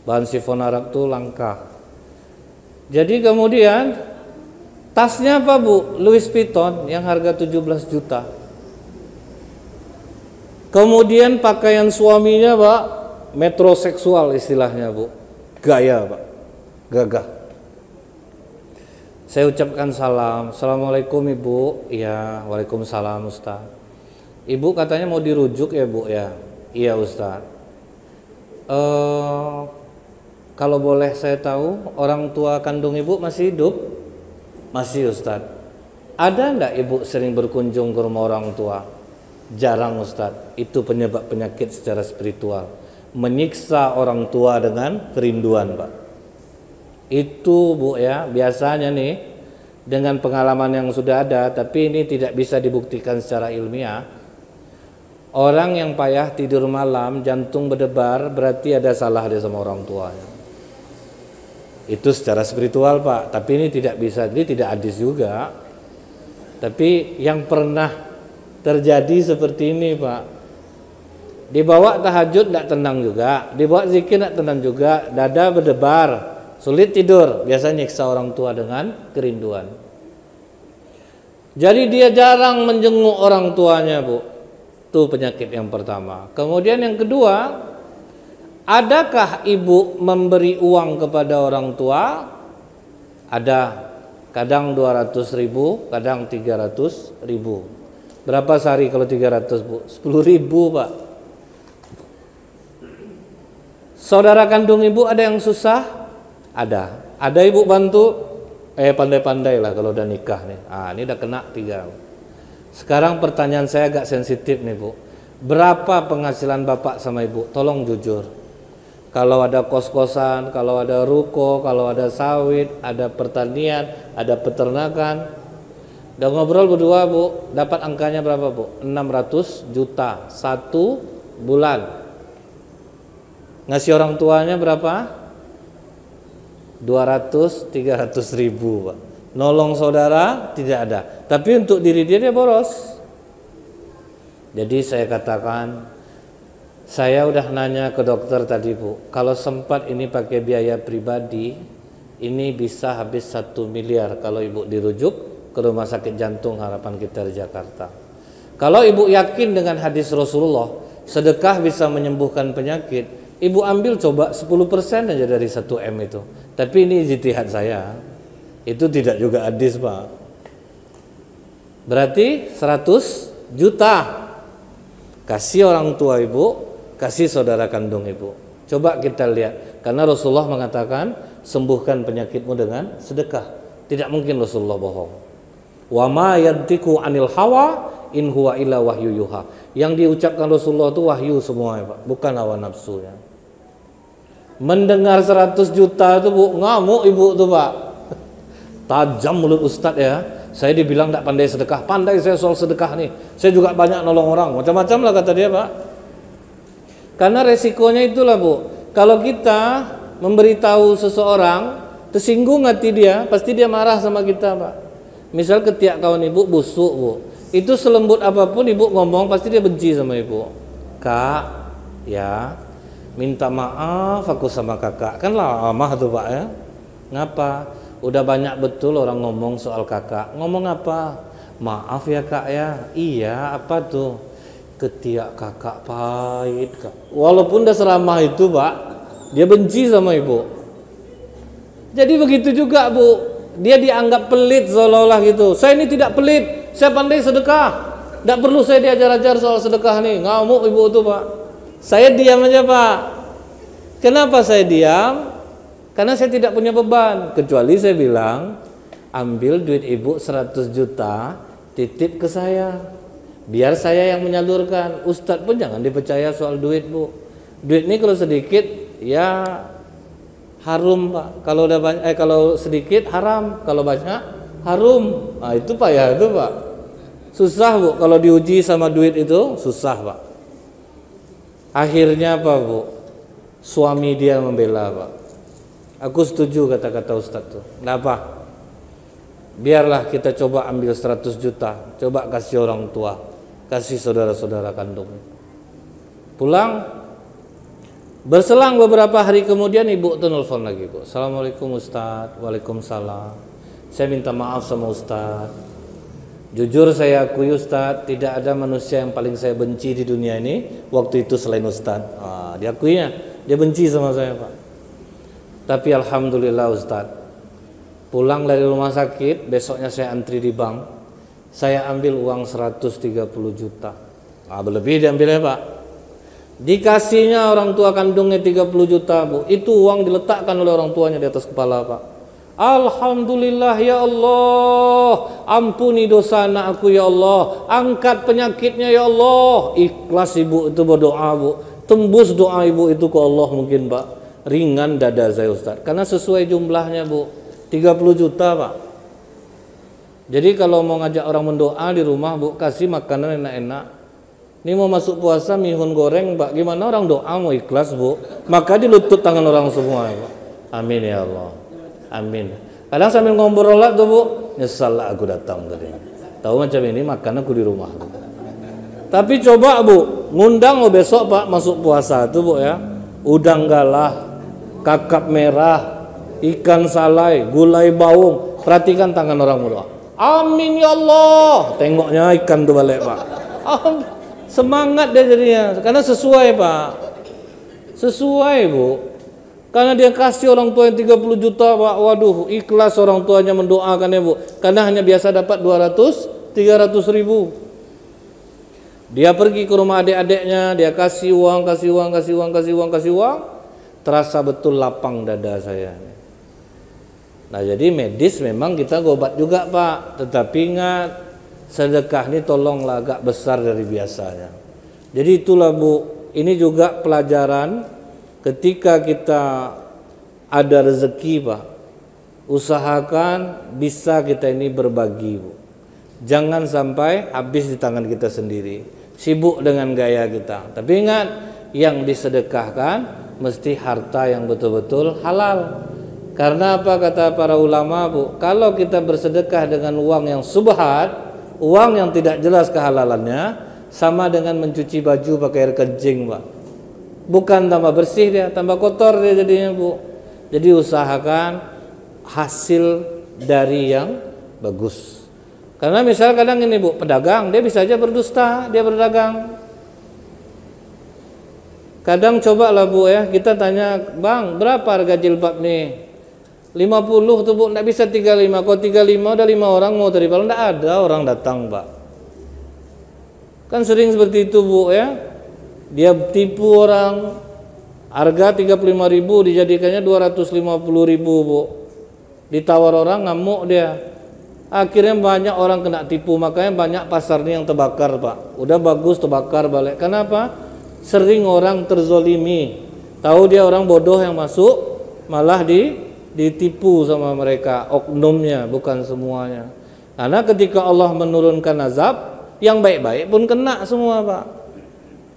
Bahan sifon Arab tuh langka. Jadi kemudian tasnya apa Bu? Louis Vuitton yang harga 17 juta. Kemudian pakaian suaminya Pak, metroseksual istilahnya Bu. Gaya Pak, gagah. Saya ucapkan salam. Assalamualaikum Ibu. Ya, waalaikumsalam Ustaz. Ibu katanya mau dirujuk ya Bu ya. Iya Ustaz. Kalau boleh saya tahu, orang tua kandung Ibu masih hidup? Masih Ustaz. Ada enggak Ibu sering berkunjung ke rumah orang tua? Jarang Ustaz. Itu penyebab penyakit secara spiritual. Menyiksa orang tua dengan kerinduan Pak. Itu Bu ya, biasanya nih dengan pengalaman yang sudah ada, tapi ini tidak bisa dibuktikan secara ilmiah. Orang yang payah tidur malam, jantung berdebar, berarti ada salah dia sama orang tuanya. Itu secara spiritual Pak, tapi ini tidak bisa, jadi tidak hadis juga. Tapi yang pernah terjadi seperti ini Pak. Dibawa tahajud tidak tenang juga, dibawa zikir tidak tenang juga, dada berdebar, sulit tidur, biasa nyiksa orang tua dengan kerinduan. Jadi dia jarang menjenguk orang tuanya Bu. Itu penyakit yang pertama. Kemudian yang kedua, adakah ibu memberi uang kepada orang tua? Ada. Kadang 200.000, kadang 300.000. Berapa sehari kalau 300 Bu? 10.000 Pak. Saudara kandung ibu ada yang susah? Ada. Ada ibu bantu? Pandai-pandai lah kalau udah nikah nih. Ini udah kena 3. Sekarang pertanyaan saya agak sensitif nih Bu. Berapa penghasilan Bapak sama Ibu? Tolong jujur. Kalau ada kos-kosan, kalau ada ruko, kalau ada sawit, ada pertanian, ada peternakan. Udah ngobrol berdua Bu, dapat angkanya berapa Bu? 600 juta 1 bulan. Ngasih orang tuanya berapa? 200-300 ribu Pak. Nolong saudara tidak ada, tapi untuk diri dia boros. Jadi saya katakan, saya udah nanya ke dokter tadi Bu, kalau sempat ini pakai biaya pribadi, ini bisa habis 1 miliar kalau ibu dirujuk ke rumah sakit jantung harapan kita di Jakarta. Kalau ibu yakin dengan hadis Rasulullah, sedekah bisa menyembuhkan penyakit, ibu ambil coba 10% aja dari 1 M itu. Tapi ini ijtihad saya. Itu tidak juga hadis Pak. Berarti 100 juta Kasih orang tua ibu, kasih saudara kandung ibu. Coba kita lihat, karena Rasulullah mengatakan sembuhkan penyakitmu dengan sedekah. Tidak mungkin Rasulullah bohong. Wa ma yantiqu anil hawa in huwa illa wahyu yuha. Yang diucapkan Rasulullah itu wahyu semua ya Pak, bukan hawa nafsu ya. Mendengar 100 juta itu Bu, ngamuk ibu tuh Pak. Tajam mulut Ustadz ya. Saya dibilang tidak pandai sedekah. Pandai saya soal sedekah nih. Saya juga banyak nolong orang. Macam-macam lah kata dia Pak. Karena resikonya itulah Bu. Kalau kita memberitahu seseorang, tersinggung hati dia, pasti dia marah sama kita Pak. Misal ketiak kawan ibu busuk Bu, itu selembut apapun ibu ngomong pasti dia benci sama ibu. Kak, ya minta maaf aku sama kakak. Kan lama tuh Pak ya. Ngapa? Udah banyak betul orang ngomong soal kakak. Ngomong apa? Maaf ya kak ya. Iya apa tuh? Ketiak kakak pahit kak. Walaupun udah seramah itu Pak, dia benci sama ibu. Jadi begitu juga Bu, dia dianggap pelit seolah-olah gitu. Saya ini tidak pelit, saya pandai sedekah. Tidak perlu saya diajar-ajar soal sedekah nih. Ngamuk ibu itu Pak. Saya diam aja Pak. Kenapa saya diam? Karena saya tidak punya beban. Kecuali saya bilang, ambil duit ibu 100 juta, titip ke saya. Biar saya yang menyalurkan. Ustadz pun jangan dipercaya soal duit Bu. Duit ini kalau sedikit, ya harum Pak. Kalau udah banyak, kalau sedikit haram, kalau banyak harum. Nah itu Pak ya, itu Pak. Susah Bu, kalau diuji sama duit itu susah Pak. Akhirnya apa Bu? Suami dia membela Pak. Aku setuju kata-kata Ustadz tuh. Kenapa? Biarlah kita coba ambil 100 juta, coba kasih orang tua, kasih saudara-saudara kandung. Pulang, berselang beberapa hari kemudian ibu tuh nelfon lagi Bu. Assalamualaikum Ustadz. Waalaikumsalam. Saya minta maaf sama Ustadz. Jujur saya akui Ustadz, tidak ada manusia yang paling saya benci di dunia ini waktu itu selain Ustadz. Diakuinya, dia benci sama saya Pak. Tapi alhamdulillah Ustadz, pulang dari rumah sakit, besoknya saya antri di bank. Saya ambil uang 130 juta. Berlebih diambilnya Pak. Dikasihnya orang tua kandungnya 30 juta Bu. Itu uang diletakkan oleh orang tuanya di atas kepala Pak. Alhamdulillah ya Allah, ampuni dosa anak aku ya Allah, angkat penyakitnya ya Allah. Ikhlas ibu itu berdoa Bu. Tembus doa ibu itu ke Allah mungkin Pak. Ringan dada saya Ustaz. Karena sesuai jumlahnya Bu. 30 juta Pak. Jadi kalau mau ngajak orang mendoa di rumah Bu, kasih makanan enak-enak. Ini mau masuk puasa mihun goreng Pak, gimana orang doa mau ikhlas Bu? Maka dilutut tangan orang semua Pak. Amin ya Allah. Amin. Kadang sambil ngobrol tuh Bu, nyesal lah aku datang tadi. Tahu macam ini makan aku di rumah. Tapi coba Bu, ngundang besok Pak masuk puasa tuh Bu ya. Udang galah, kakap merah, ikan salai, gulai baung. Perhatikan tangan orang berdoa. Amin ya Allah. Tengoknya ikan tuh balik Pak. Semangat dia jadinya. Karena sesuai Pak. Sesuai Bu. Karena dia kasih orang tua yang 30 juta Pak. Waduh, ikhlas orang tuanya mendoakan ya Bu. Karena hanya biasa dapat 200, 300 ribu. Dia pergi ke rumah adik-adiknya, dia kasih uang, kasih uang, kasih uang, kasih uang, kasih uang. Terasa betul lapang dada saya. Nah jadi medis memang kita gobat juga Pak. Tetapi ingat, sedekah ini tolonglah agak besar dari biasanya. Jadi itulah Bu, ini juga pelajaran ketika kita ada rezeki Pak, usahakan bisa kita ini berbagi Bu. Jangan sampai habis di tangan kita sendiri, sibuk dengan gaya kita. Tapi ingat, yang disedekahkan mesti harta yang betul-betul halal. Karena apa kata para ulama Bu, kalau kita bersedekah dengan uang yang subhat, uang yang tidak jelas kehalalannya, sama dengan mencuci baju pakai air kencing Pak. Bukan tambah bersih dia, tambah kotor dia jadinya Bu. Jadi usahakan hasil dari yang bagus. Karena misal kadang ini Bu, pedagang dia bisa aja berdusta, dia berdagang. Kadang coba lah Bu ya, kita tanya, "Bang, berapa harga jilbab nih?" 50 tuh Bu, enggak bisa 35. Kalau 35 udah 5 orang mau terima, enggak ada orang datang Pak. Kan sering seperti itu Bu ya. Dia tipu orang, harga 35.000 dijadikannya 250.000 Bu. Ditawar orang ngamuk dia. Akhirnya banyak orang kena tipu, makanya banyak pasar ini yang terbakar Pak. Udah bagus terbakar balik. Kenapa? Sering orang terzolimi. Tahu dia orang bodoh yang masuk, malah ditipu sama mereka, oknumnya, bukan semuanya. Karena ketika Allah menurunkan azab, yang baik-baik pun kena semua Pak.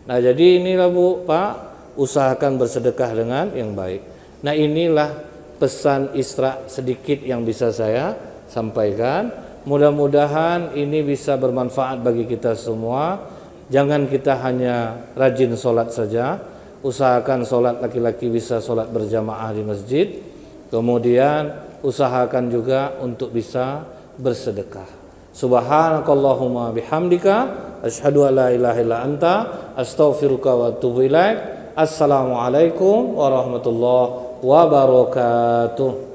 Nah jadi inilah Bu Pak, usahakan bersedekah dengan yang baik. Nah inilah pesan Isra sedikit yang bisa saya sampaikan. Mudah-mudahan ini bisa bermanfaat bagi kita semua. Jangan kita hanya rajin sholat saja, usahakan sholat laki-laki bisa sholat berjamaah di masjid. Kemudian usahakan juga untuk bisa bersedekah. Subhanakallahumma bihamdika asyhadu an la ilaha illa anta astaghfiruka wa atubu ilaik. Assalamualaikum warahmatullahi wabarakatuh.